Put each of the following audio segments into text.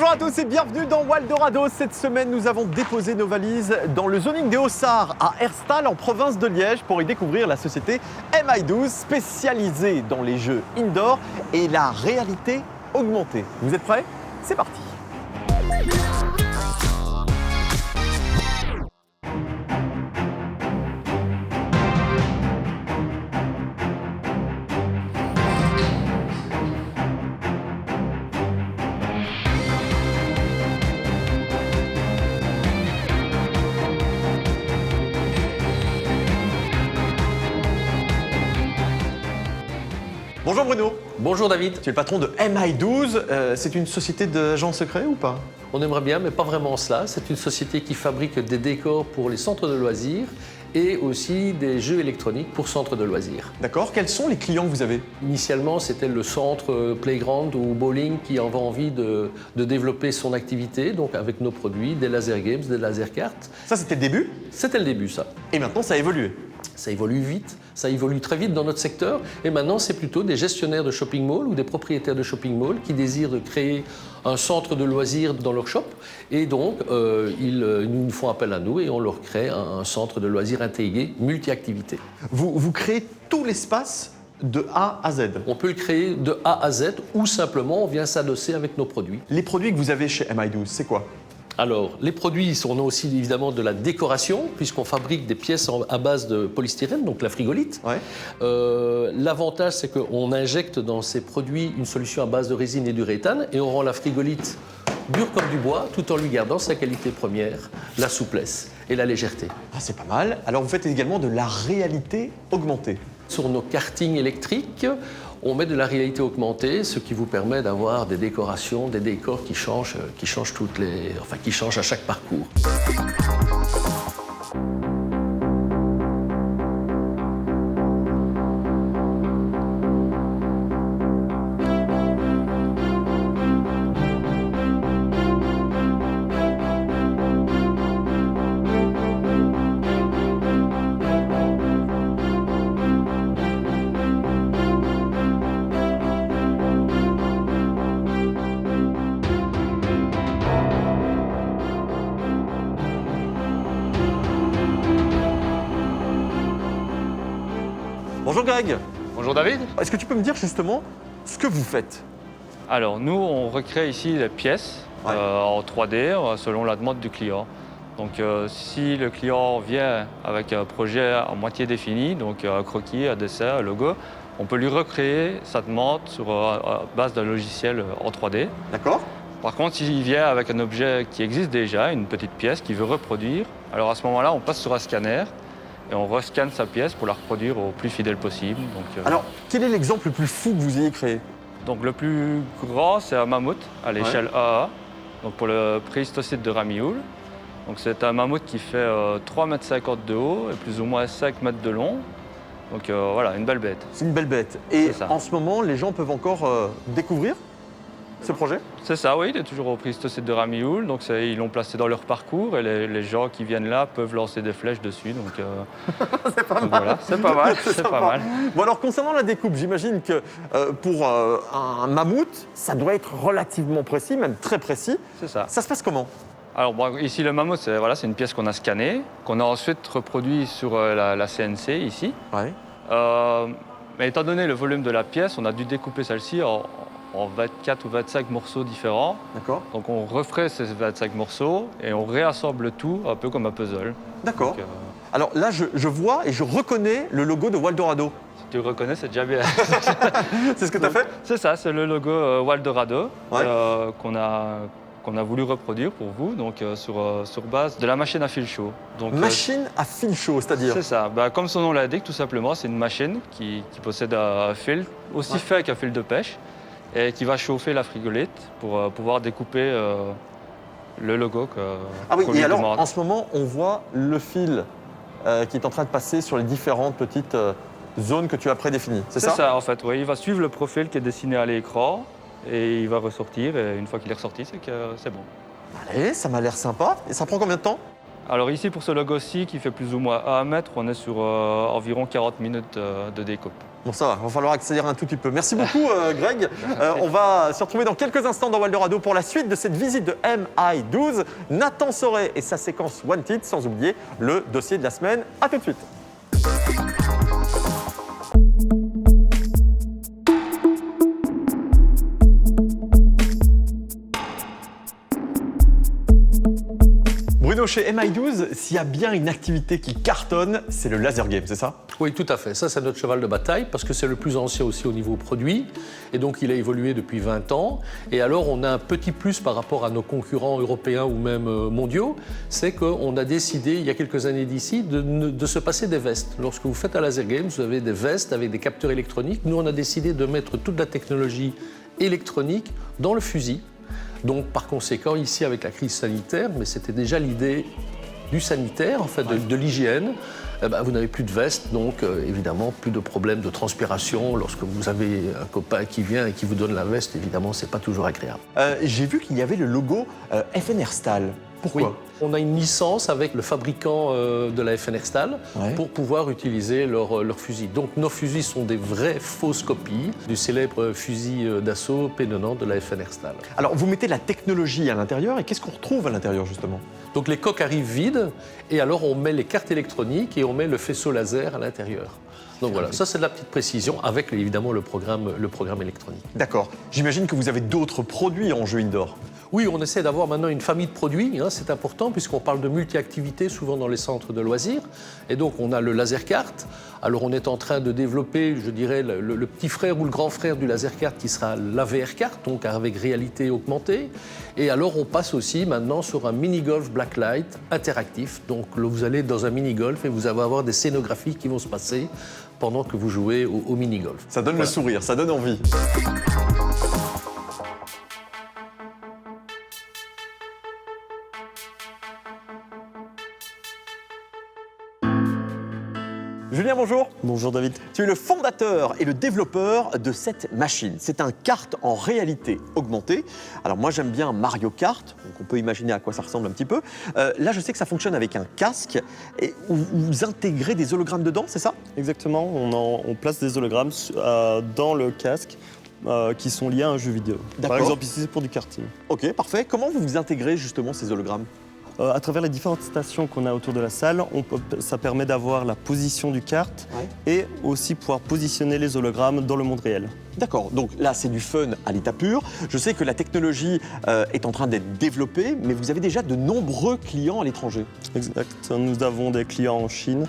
Bonjour à tous et bienvenue dans Waldorado. Cette semaine, nous avons déposé nos valises dans le zoning des Hauts-Sarts à Herstal en province de Liège pour y découvrir la société MI12 spécialisée dans les jeux indoor et la réalité augmentée. Vous êtes prêts? C'est parti. Bonjour Bruno. Bonjour David. Tu es le patron de MI12. C'est une société d'agents secrets ou pas? On aimerait bien, mais pas vraiment cela. C'est une société qui fabrique des décors pour les centres de loisirs et aussi des jeux électroniques pour centres de loisirs. D'accord. Quels sont les clients que vous avez? Initialement, c'était le centre Playground ou Bowling qui avait envie de développer son activité, donc avec nos produits, des laser games, des laser cartes. Ça, c'était le début? C'était le début, ça. Et maintenant, ça a évolué. Ça évolue vite, ça évolue très vite dans notre secteur. Et maintenant, c'est plutôt des gestionnaires de shopping mall ou des propriétaires de shopping mall qui désirent de créer un centre de loisirs dans leur shop. Et donc, ils nous font appel à nous et on leur crée un centre de loisirs intégré, multi-activités. Vous créez tout l'espace de A à Z. On peut le créer de A à Z ou simplement on vient s'adosser avec nos produits. Les produits que vous avez chez MI12, c'est quoi? Alors, les produits sont aussi évidemment de la décoration, puisqu'on fabrique des pièces à base de polystyrène, donc la frigolite. Ouais. L'avantage, c'est qu'on injecte dans ces produits une solution à base de résine et d'uréthane, et on rend la frigolite dure comme du bois, tout en lui gardant sa qualité première, la souplesse et la légèreté. Ah, c'est pas mal. Alors, vous faites également de la réalité augmentée. Sur nos kartings électriques, on met de la réalité augmentée, ce qui vous permet d'avoir des décorations, des décors qui changent qui changent à chaque parcours. Bonjour Greg. Bonjour David. Est-ce que tu peux me dire justement ce que vous faites? Alors nous, on recrée ici les pièces en 3D selon la demande du client. Donc si le client vient avec un projet à moitié défini, donc un croquis, un dessin, un logo, on peut lui recréer sa demande sur base d'un logiciel en 3D. D'accord. Par contre, s'il vient avec un objet qui existe déjà, une petite pièce qu'il veut reproduire, alors à ce moment-là, on passe sur un scanner et on rescanne sa pièce pour la reproduire au plus fidèle possible. Donc, Alors, quel est l'exemple le plus fou que vous ayez créé? donc le plus grand, c'est un mammouth à l'échelle AA, donc pour le préhistocyte de Ramioul. Donc c'est un mammouth qui fait 3,50 m de haut et plus ou moins 5 m de long. Donc voilà, une belle bête. C'est une belle bête. Et C'est ça. en ce moment, les gens peuvent encore découvrir ce projet? C'est ça, oui, il est toujours au préhistocyte de Ramioul. Donc ils l'ont placé dans leur parcours et les gens qui viennent là peuvent lancer des flèches dessus. Donc, C'est pas mal. voilà, c'est pas mal, c'est sympa. pas mal. Bon alors, concernant la découpe, j'imagine que pour un mammouth, ça doit être relativement précis, même très précis. C'est ça. Ça se passe comment? Alors bon, ici le mammouth, c'est une pièce qu'on a scannée, qu'on a ensuite reproduit sur la CNC ici. Ouais. Mais étant donné le volume de la pièce, on a dû découper celle-ci en 24 ou 25 morceaux différents. D'accord. Donc on referait ces 25 morceaux et on réassemble tout un peu comme un puzzle. D'accord. Donc, Alors là, je vois et je reconnais le logo de Waldorado. si tu le reconnais, c'est déjà bien. C'est ce que tu as fait? C'est ça, c'est le logo Waldorado Ouais. qu'on a voulu reproduire pour vous, donc sur base de la machine à fil chaud. Donc, Machine à fil chaud, c'est-à-dire? c'est ça. Comme son nom l'indique, tout simplement, c'est une machine qui possède un fil aussi fin qu'un fil de pêche et qui va chauffer la frigolite pour pouvoir découper le logo Ah oui, qu'on lui et alors demande. en ce moment, on voit le fil qui est en train de passer sur les différentes petites zones que tu as prédéfinies, c'est C'est ça? ça, en fait, oui. Il va suivre le profil qui est dessiné à l'écran et il va ressortir. Et une fois qu'il est ressorti, c'est que c'est bon. Allez, ça m'a l'air sympa. Et ça prend combien de temps? Alors ici, pour ce logo-ci qui fait plus ou moins 1 mètre, on est sur environ 40 minutes de découpe. Bon, ça va falloir accélérer un tout petit peu. Merci beaucoup, Greg. On va se retrouver dans quelques instants dans Waldorado pour la suite de cette visite de MI12. Nathan Sauret et sa séquence Wanted, sans oublier le dossier de la semaine. À tout de suite. Bruno, chez MI12, s'il y a bien une activité qui cartonne, c'est le laser game, c'est ça? Oui, tout à fait. Ça, c'est notre cheval de bataille parce que c'est le plus ancien aussi au niveau produit. Et donc, il a évolué depuis 20 ans. Et alors, on a un petit plus par rapport à nos concurrents européens ou même mondiaux. C'est qu'on a décidé, il y a quelques années d'ici, de se passer des vestes. Lorsque vous faites un laser game, vous avez des vestes avec des capteurs électroniques. Nous, on a décidé de mettre toute la technologie électronique dans le fusil. Donc, par conséquent, ici, avec la crise sanitaire, mais c'était déjà l'idée du sanitaire, en fait, de l'hygiène, vous n'avez plus de veste, donc évidemment, plus de problèmes de transpiration. Lorsque vous avez un copain qui vient et qui vous donne la veste, évidemment, c'est pas toujours agréable. J'ai vu qu'il y avait le logo FN Herstal. Pourquoi? Oui. On a une licence avec le fabricant de la FN Herstal pour pouvoir utiliser leurs fusils. Donc nos fusils sont des vraies fausses copies du célèbre fusil d'assaut P90 de la FN Herstal. Alors vous mettez la technologie à l'intérieur et qu'est-ce qu'on retrouve à l'intérieur justement? Donc les coques arrivent vides et alors on met les cartes électroniques et on met le faisceau laser à l'intérieur. Donc voilà, ça c'est de la petite précision avec évidemment le programme électronique. D'accord. J'imagine que vous avez d'autres produits en jeu indoor. Oui, on essaie d'avoir maintenant une famille de produits, c'est important puisqu'on parle de multi-activités souvent dans les centres de loisirs. Et donc on a le laser kart. Alors on est en train de développer, je dirais, le petit frère ou le grand frère du laser kart qui sera la VR kart, donc avec réalité augmentée. Et alors on passe aussi maintenant sur un mini-golf blacklight interactif. Donc là, vous allez dans un mini-golf et vous allez avoir des scénographies qui vont se passer pendant que vous jouez au mini-golf. Ça donne le sourire, ça donne envie. Julien, bonjour. Bonjour David. Tu es le fondateur et le développeur de cette machine. C'est un kart en réalité augmentée. Alors moi j'aime bien Mario Kart, donc on peut imaginer à quoi ça ressemble un petit peu. Là je sais que ça fonctionne avec un casque et vous intégrez des hologrammes dedans, c'est ça? Exactement, on place des hologrammes dans le casque qui sont liés à un jeu vidéo. Par exemple ici c'est pour du karting. Ok, parfait. Comment vous intégrez justement ces hologrammes? À travers les différentes stations qu'on a autour de la salle, ça permet d'avoir la position du kart et aussi pouvoir positionner les hologrammes dans le monde réel. D'accord, donc là c'est du fun à l'état pur. Je sais que la technologie est en train d'être développée, mais vous avez déjà de nombreux clients à l'étranger. Exact, nous avons des clients en Chine,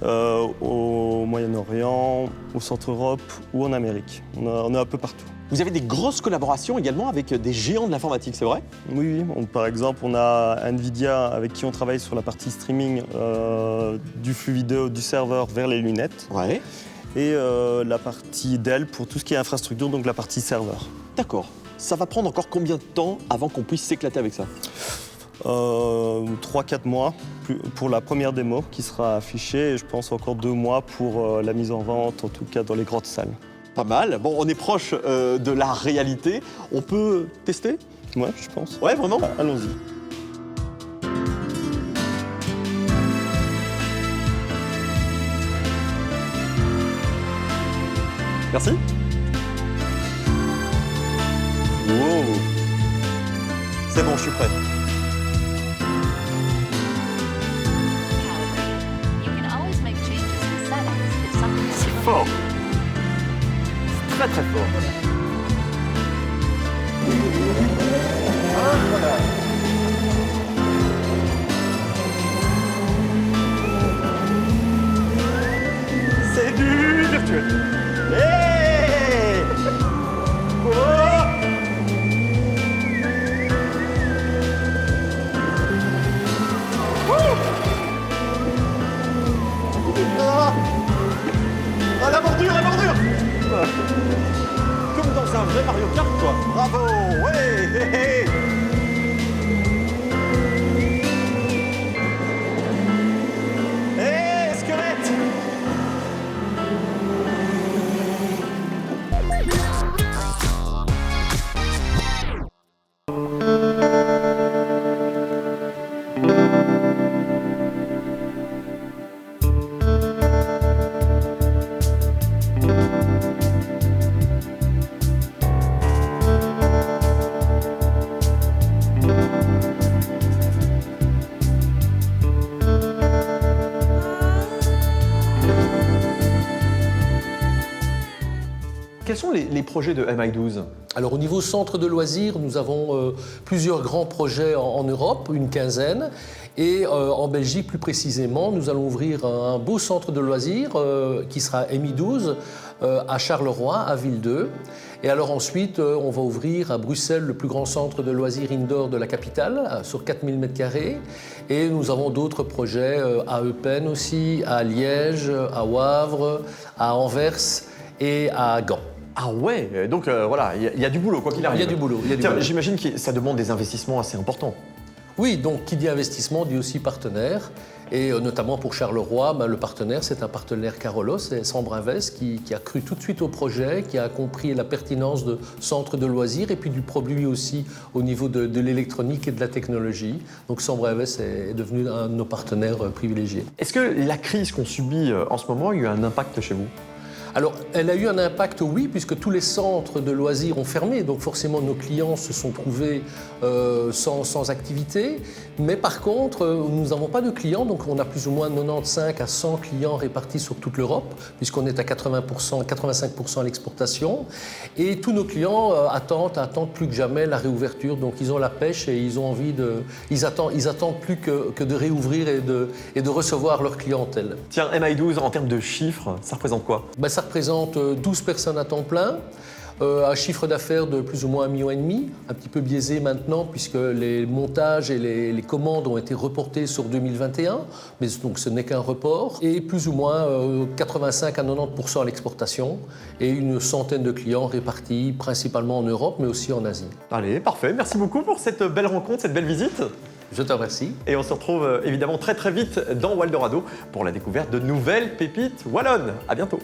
au Moyen-Orient, au Centre-Europe ou en Amérique. On est un peu partout. Vous avez des grosses collaborations également avec des géants de l'informatique, c'est vrai? Oui. Par exemple, on a Nvidia avec qui on travaille sur la partie streaming du flux vidéo du serveur vers les lunettes. Ouais. Et la partie Dell pour tout ce qui est infrastructure, donc la partie serveur. D'accord. Ça va prendre encore combien de temps avant qu'on puisse s'éclater avec ça? 3-4 mois pour la première démo qui sera affichée et je pense encore 2 mois pour la mise en vente, en tout cas dans les grandes salles. Pas mal. Bon, on est proche de la réalité. On peut tester? Ouais, je pense. Ouais, vraiment? Allons-y. Merci. Wow. C'est bon, je suis prêt. C'est fort. C'est très très fort. C'est du virtuel. Hey! Oh! Ah, la bordure, la bordure! Comme dans un vrai Mario Kart, quoi. Bravo! Ouais! Hey, hey. Hey, squelette! Quels sont les projets de MI12? Alors au niveau centre de loisirs, nous avons plusieurs grands projets en Europe, une quinzaine. Et en Belgique, plus précisément, nous allons ouvrir un beau centre de loisirs qui sera MI12 à Charleroi, à Ville 2. Et alors ensuite, on va ouvrir à Bruxelles le plus grand centre de loisirs indoor de la capitale, sur 4000 m². Et nous avons d'autres projets à Eupen aussi, à Liège, à Wavre, à Anvers et à Gand. Ah ouais, donc voilà, il y a du boulot, quoi qu'il arrive. Il y a du boulot. J'imagine que ça demande des investissements assez importants. Oui, donc qui dit investissement dit aussi partenaire. Et notamment pour Charleroi, le partenaire, c'est un partenaire Carolo, c'est Sambre Invest qui a cru tout de suite au projet, qui a compris la pertinence de centre de loisirs et puis du produit aussi au niveau de l'électronique et de la technologie. Donc Sambre Invest est devenu un de nos partenaires privilégiés. Est-ce que la crise qu'on subit en ce moment a eu un impact chez vous? Alors, elle a eu un impact, oui, puisque tous les centres de loisirs ont fermé, donc forcément nos clients se sont trouvés sans activité. Mais par contre, nous n'avons pas de clients, donc on a plus ou moins 95 à 100 clients répartis sur toute l'Europe, puisqu'on est à 85% à l'exportation. Et tous nos clients attendent plus que jamais la réouverture, donc ils ont la pêche et ils ont envie de... Ils attendent plus que de réouvrir et de recevoir leur clientèle. Tiens, MI12, en termes de chiffres, ça représente quoi? Ça représente 12 personnes à temps plein, un chiffre d'affaires de plus ou moins 1,5 million, un petit peu biaisé maintenant puisque les montages et les commandes ont été reportés sur 2021, mais donc ce n'est qu'un report, et plus ou moins 85 à 90% à l'exportation et une centaine de clients répartis principalement en Europe mais aussi en Asie. Allez, parfait, merci beaucoup pour cette belle rencontre, cette belle visite. Je te remercie. Et on se retrouve évidemment très vite dans Waldorado pour la découverte de nouvelles pépites wallonnes. À bientôt.